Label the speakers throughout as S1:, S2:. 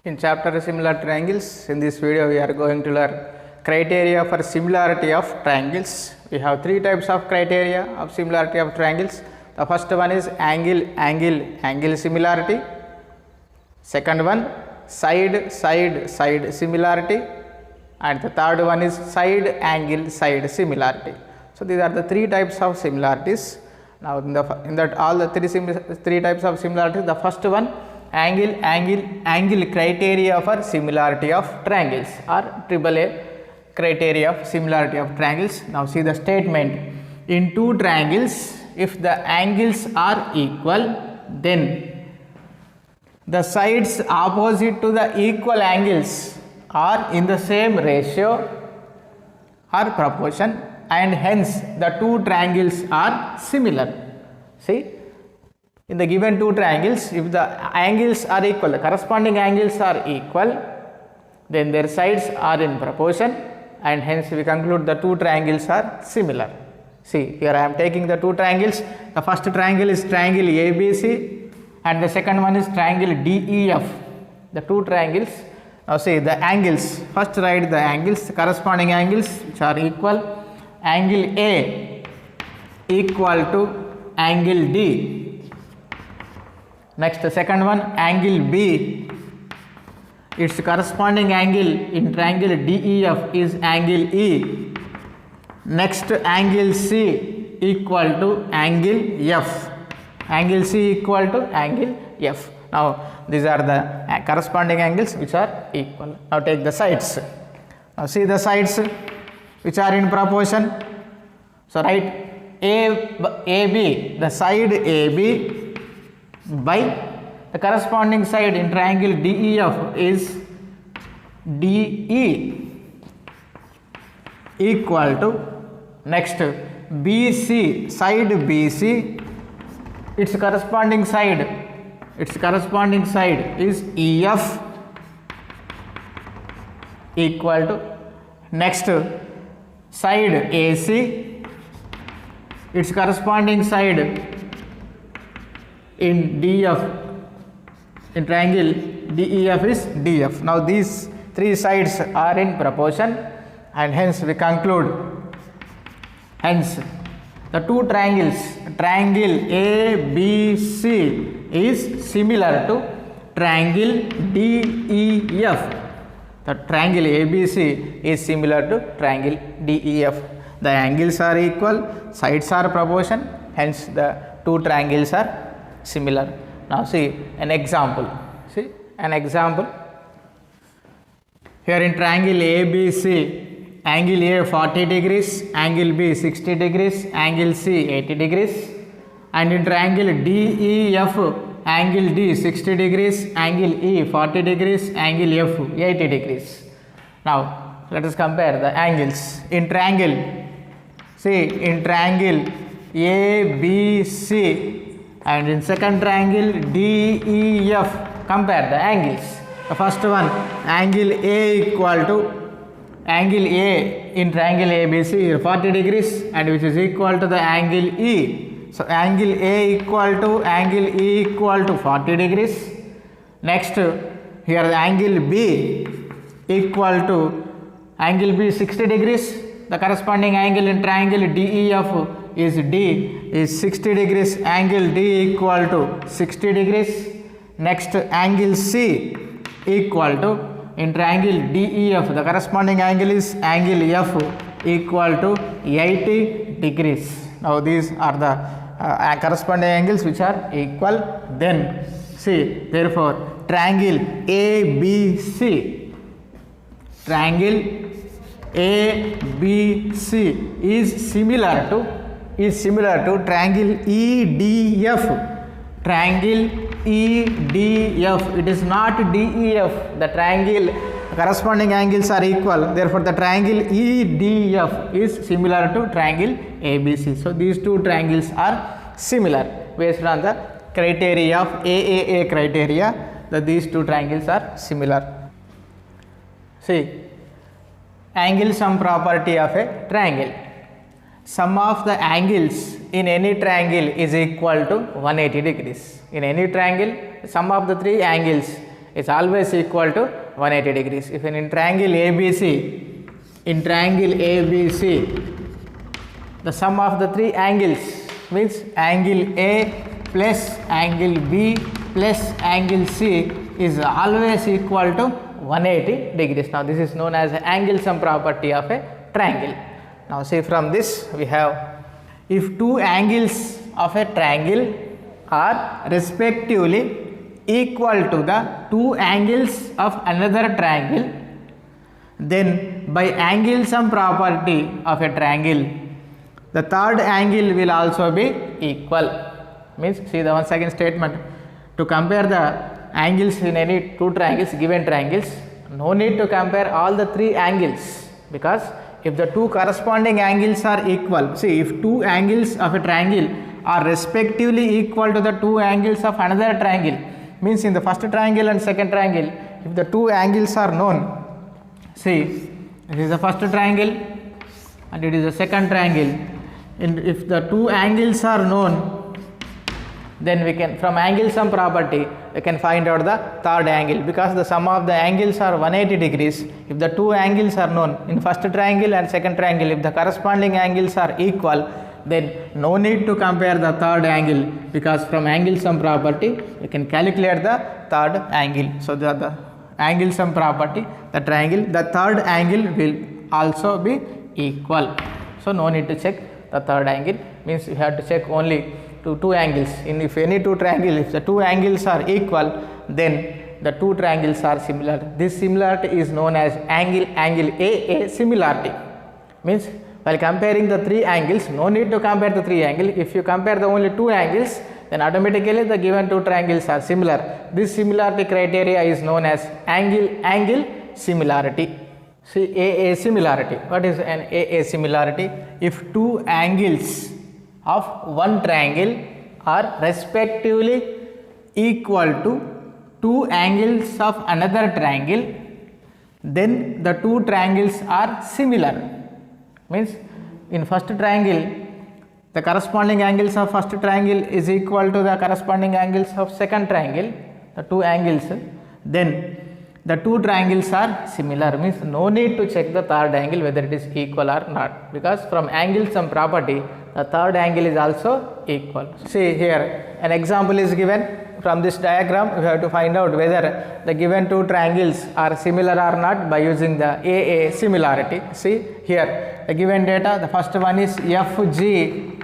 S1: In chapter similar triangles, in this video we are going to learn criteria for similarity of triangles. We have three types of criteria of similarity of triangles. The first one is angle similarity. Second one side similarity, and the third one is side similarity. So these are the three types of similarities. Now in that all the three types of similarities, the first one angle criteria for similarity of triangles, or AAA criteria of similarity of triangles. Now see the statement: in two triangles, if the angles are equal, then the sides opposite to the equal angles are in the same ratio or proportion, and hence the two triangles are similar. See, in the given two triangles, if the angles are equal, the corresponding angles are equal, then their sides are in proportion, and hence we conclude the two triangles are similar. See, here I am taking the two triangles. The first triangle is triangle ABC, and the second one is triangle DEF. The two triangles. Now see the angles. First write the angles, the corresponding angles which are equal. Angle A equal to angle D. Next, the second one, angle B, its corresponding angle in triangle DEF is angle E. Next, angle C equal to angle F. Angle C equal to angle F. Now these are the corresponding angles which are equal. Now take the sides. Now see the sides which are in proportion. So write AB, the side AB by the corresponding side in triangle DEF is DE equal to, next, BC, side BC, its corresponding side is EF equal to, next, side AC, its corresponding side in DF, in triangle DEF is DF. Now these three sides are in proportion, and hence we conclude, hence the two triangles, triangle ABC is similar to triangle DEF. The triangle ABC is similar to triangle DEF. The angles are equal, sides are proportion, hence the two triangles are similar. Now see an example. See an example. Here in triangle ABC, angle A 40 degrees, angle B 60 degrees, angle C 80 degrees, and in triangle DEF, angle D 60 degrees, angle E 40 degrees, angle F 80 degrees. Now let us compare the angles in triangle. See, in triangle ABC and in second triangle DEF, compare the angles. The first one, angle A equal to angle A in triangle ABC is 40 degrees, and which is equal to the angle E. So angle A equal to angle E equal to 40 degrees. Next, here the angle B equal to angle B 60 degrees. The corresponding angle in triangle DEF is D is 60 degrees, angle D equal to 60 degrees. Next, angle C equal to, in triangle DEF, the corresponding angle is angle F equal to 80 degrees. Now these are the corresponding angles which are equal. Then see, therefore triangle ABC, triangle ABC is similar to triangle EDF. Triangle EDF, it is not DEF. The triangle corresponding angles are equal. Therefore, the triangle EDF is similar to triangle ABC. So these two triangles are similar based on the criteria of AAA criteria. That these two triangles are similar. See, angle sum property of a triangle. Sum of the angles in any triangle is equal to 180 degrees. In any triangle, sum of the three angles is always equal to 180 degrees. If in triangle ABC, the sum of the three angles means angle A plus angle B plus angle C is always equal to 180 degrees. Now this is known as angle sum property of a triangle. Now see, from this we have, if two angles of a triangle are respectively equal to the two angles of another triangle, then by angle sum property of a triangle, the third angle will also be equal. Means, see the one second statement, to compare the angles in any two triangles, given triangles, no need to compare all the three angles, because if the two corresponding angles are equal, see if two angles of a triangle are respectively equal to the two angles of another triangle, means in the first triangle and second triangle, if the two angles are known, see it is the first triangle and it is the second triangle, and if the two angles are known, then we can, from angle sum property, we can find out the third angle, because the sum of the angles are 180 degrees. If the two angles are known in first triangle and second triangle, if the corresponding angles are equal, then no need to compare the third angle, because from angle sum property we can calculate the third angle. So the angle sum property, the triangle, the third angle will also be equal. So no need to check the third angle, means you have to check only two angles. In if any two triangle, if the two angles are equal, then the two triangles are similar. This similarity is known as angle A similarity. Means while comparing the three angles, no need to compare the three angles. If you compare the only two angles, then automatically the given two triangles are similar. This similarity criteria is known as angle similarity. See, AA similarity. What is an AA similarity? If two angles of one triangle are respectively equal to two angles of another triangle, then the two triangles are similar. Means in first triangle, the corresponding angles of first triangle is equal to the corresponding angles of second triangle, the two angles, then the two triangles are similar. Means no need to check the third angle whether it is equal or not, because from angle sum property the third angle is also equal. See here, an example is given. From this diagram, we have to find out whether the given two triangles are similar or not by using the AA similarity. See here, the given data, the first one is FG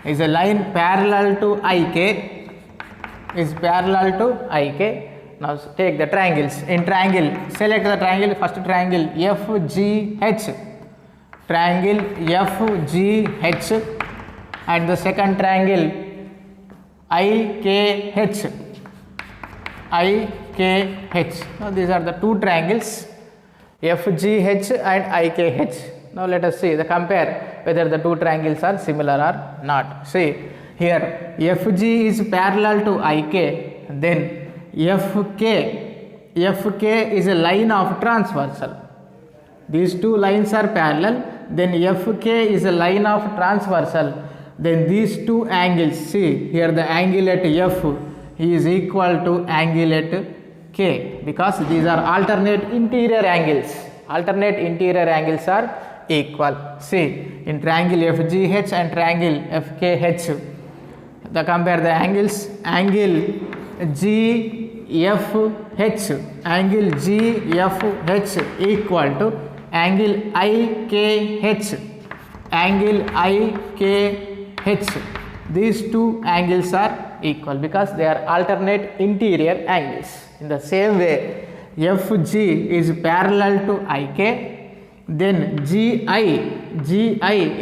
S1: is a line parallel to IK, Now take the triangles. In triangle, select the triangle, first triangle FGH, triangle FGH, and the second triangle IKH. Now these are the two triangles FGH and IKH. Now let us see, the compare whether the two triangles are similar or not. See here, FG is parallel to IK, then FK is a line of transversal. These two lines are parallel, then FK is a line of transversal. Then these two angles, see here the angle at F is equal to angle at K, because these are alternate interior angles. Alternate interior angles are equal. See in triangle FGH and triangle FKH, the compare the angles, angle GFH equal to angle IKH. These two angles are equal because they are alternate interior angles. In the same way, FG is parallel to IK, then GI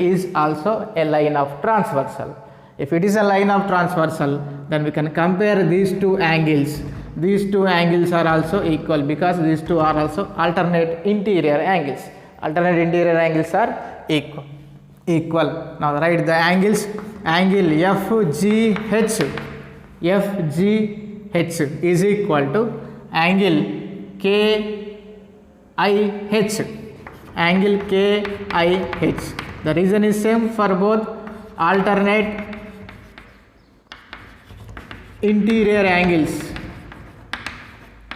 S1: is also a line of transversal. If it is a line of transversal, then we can compare these two angles. These two angles are also equal because these two are also alternate interior angles. Alternate interior angles are equal. Now write the angles. Angle FGH is equal to angle KIH. The reason is same for both alternate interior angles.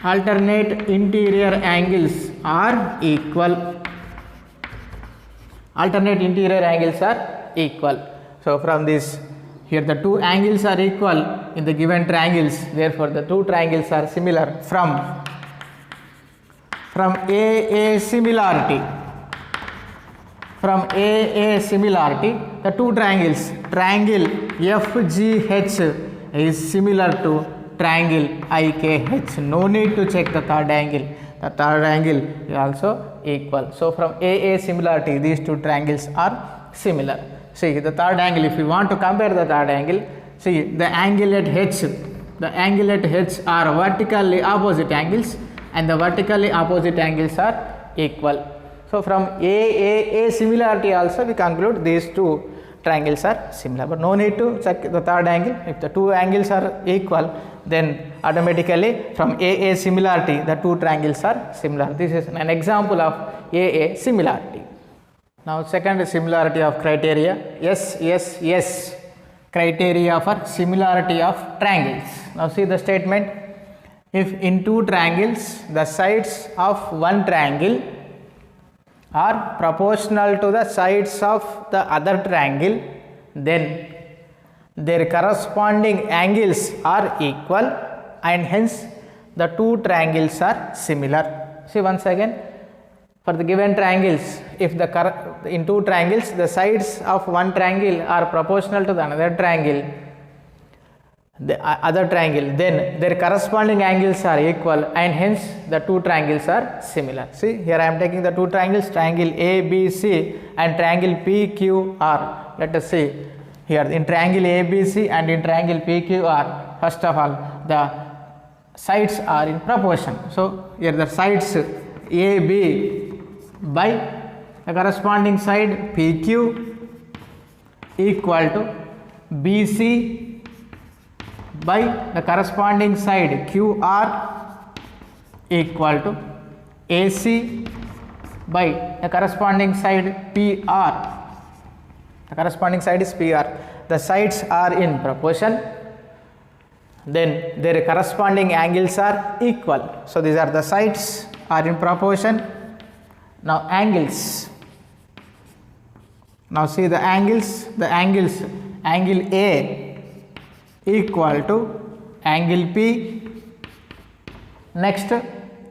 S1: alternate interior angles are equal. Alternate interior angles are equal. So from this, here the two angles are equal in the given triangles, therefore the two triangles are similar. From AA similarity, the two triangles, triangle FGH is similar to triangle IKH. No need to check the third angle. The third angle is also equal. So from AA similarity, these two triangles are similar. See the third angle, if you want to compare the third angle, see the angle at H, are vertically opposite angles and the vertically opposite angles are equal. So from AA similarity also we conclude these two triangles are similar, but no need to check the third angle. If the two angles are equal, then automatically from AA similarity the two triangles are similar. This is an example of AA similarity. Now second similarity of criteria, SSS, criteria for similarity of triangles. Now see the statement, if in two triangles the sides of one triangle are proportional to the sides of the other triangle, then their corresponding angles are equal and hence the two triangles are similar. See once again, for the given triangles, if in two triangles the sides of one triangle are proportional to the another triangle, then their corresponding angles are equal and hence the two triangles are similar. See here I am taking the two triangles, triangle ABC and triangle PQR. Let us see here in triangle ABC and in triangle PQR, first of all the sides are in proportion. So here the sides AB by the corresponding side PQ equal to BC by the corresponding side QR equal to AC by the corresponding side PR. The corresponding side is PR. The sides are in proportion, then their corresponding angles are equal. So these are the sides are in proportion. Now angles. Now see the angles. Angle A equal to angle P. Next,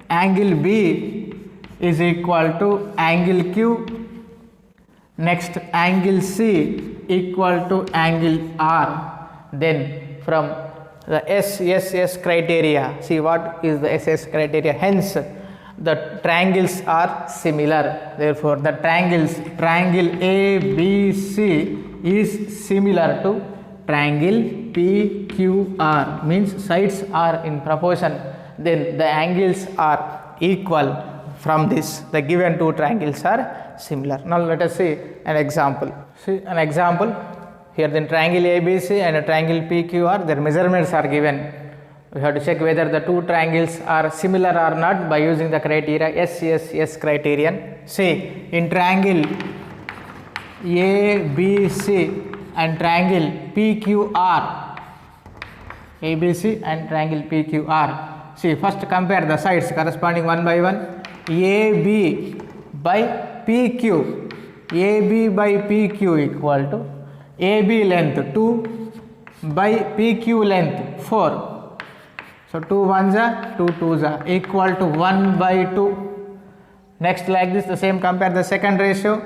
S1: angle B is equal to angle Q. Next, angle C equal to angle R. Then from the SSS criteria, see what is the SS criteria? Hence the triangles are similar. Therefore the triangle ABC is similar to triangle PQR, means sides are in proportion, then the angles are equal. From this the given two triangles are similar. Now let us see an example. See an example here, then triangle ABC and a triangle PQR, their measurements are given. We have to check whether the two triangles are similar or not by using the criteria SSS criterion. See in triangle ABC and triangle PQR, ABC and triangle PQR. See first compare the sides corresponding one by one. AB by PQ, AB by PQ equal to AB length 2 by PQ length 4. So 2 ones are 2 twos are equal to 1 by 2. Next like this the same compare the second ratio,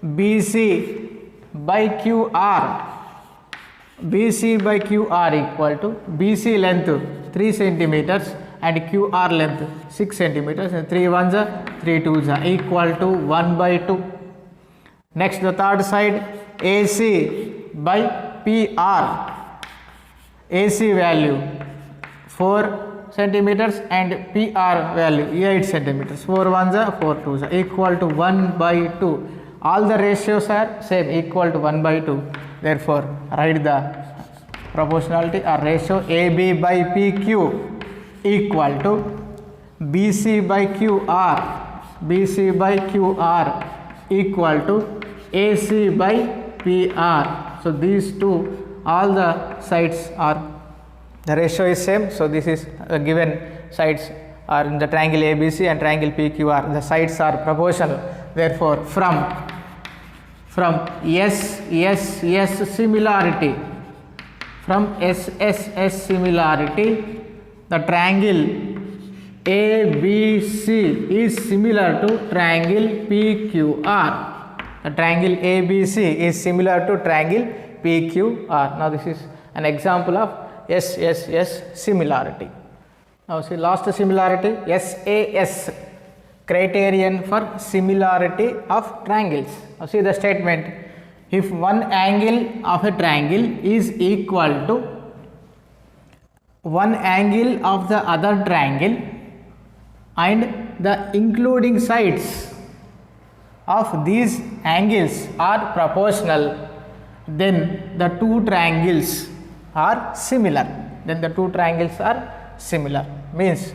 S1: BC by QR, BC by QR equal to BC length 3 centimeters and QR length 6 centimeters, and 3 ones are 3 twos are equal to 1 by 2. Next the third side, AC by PR, AC value 4 centimeters and PR value 8 centimeters, 4 ones are 4 twos are equal to 1 by 2. All the ratios are same, equal to 1 by 2. Therefore write the proportionality or ratio AB by PQ equal to BC by QR, BC by QR equal to AC by PR. So these two, all the sides are, the ratio is same. So this is given sides or in the triangle ABC and triangle PQR, the sides are proportional. Therefore, from S similarity, from S similarity, the triangle ABC is similar to triangle PQR. The triangle ABC is similar to triangle PQR. Now this is an example of S similarity. Now see last similarity, SAS, criterion for similarity of triangles. Now see the statement, if one angle of a triangle is equal to one angle of the other triangle and the including sides of these angles are proportional, then the two triangles are similar. Means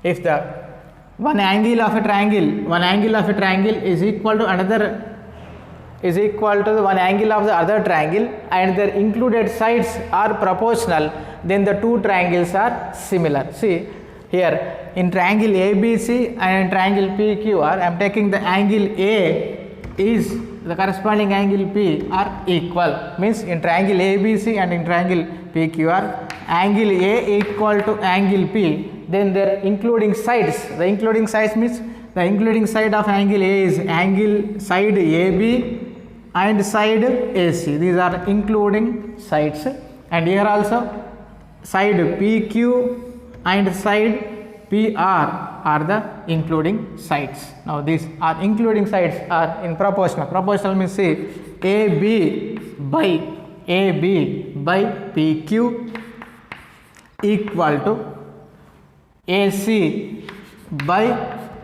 S1: if the one angle of a triangle is equal to another is equal to the one angle of the other triangle and their included sides are proportional, then the two triangles are similar. See here in triangle ABC and in triangle PQR, I am taking the angle A is the corresponding angle P are equal. Means in triangle ABC and in triangle PQR, angle A equal to angle P, then their including sides. The including sides means the including side of angle A is angle side AB and side AC. These are including sides. And here also side PQ and side PR are the including sides. Now these are including sides are in proportional. Proportional means say AB by PQ equal to AC by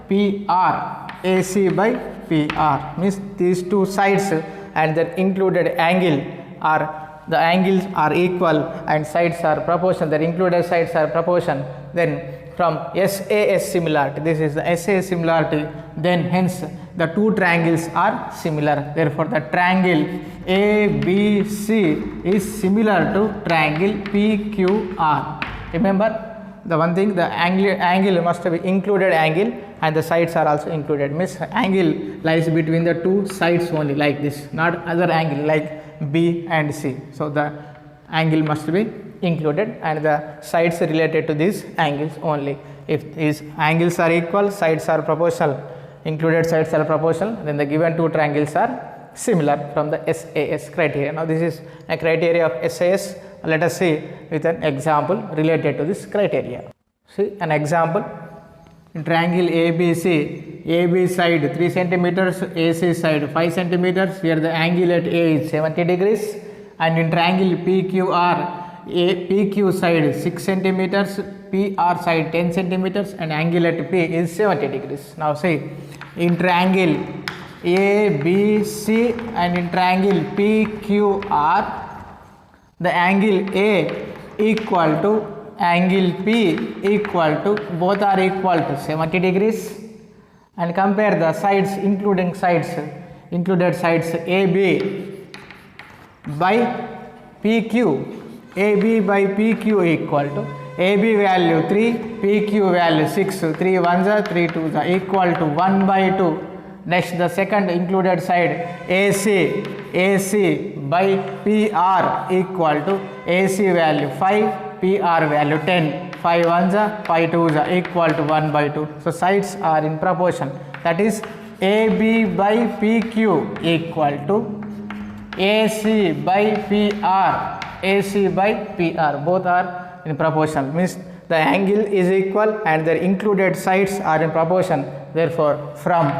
S1: PR. AC by PR means these two sides and their included angle are, the angles are equal and sides are proportional, their included sides are proportion. Then from SAS similarity, this is the SAS similarity, then hence the two triangles are similar. Therefore the triangle ABC is similar to triangle PQR. Remember the one thing, the angle must be included angle and the sides are also included. Means angle lies between the two sides only, like this, not other angle like B and C. So the angle must be included and the sides related to these angles only. If these angles are equal, sides are proportional, included sides are proportional, then the given two triangles are similar from the SAS criteria. Now this is a criteria of SAS. Let us see with an example related to this criteria. See an example. In triangle ABC, AB side 3 centimeters, AC side 5 centimeters. Here the angle at A is 70 degrees. And in triangle PQR, PQ side 6 centimeters, PR side 10 centimeters and angle at P is 70 degrees. Now see, in triangle ABC and in triangle PQR, the angle A equal to angle P equal to, both are equal to 70 degrees, and compare the sides, included sides AB by PQ. AB by PQ equal to AB value 3, PQ value 6, 3 1s are 3 2s are equal to 1 by 2. Next the second included side AC by PR equal to AC value 5, PR value 10, 5 1s are 5 2s are equal to 1 by 2. So sides are in proportion, that is AB by PQ equal to AC by PR, AC by PR, both are in proportion. Means the angle is equal and their included sides are in proportion. Therefore from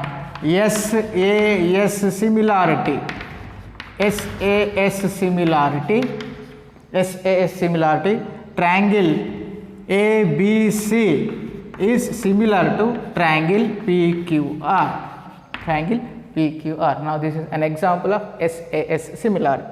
S1: SAS similarity, triangle ABC is similar to triangle PQR. Now this is an example of SAS similarity.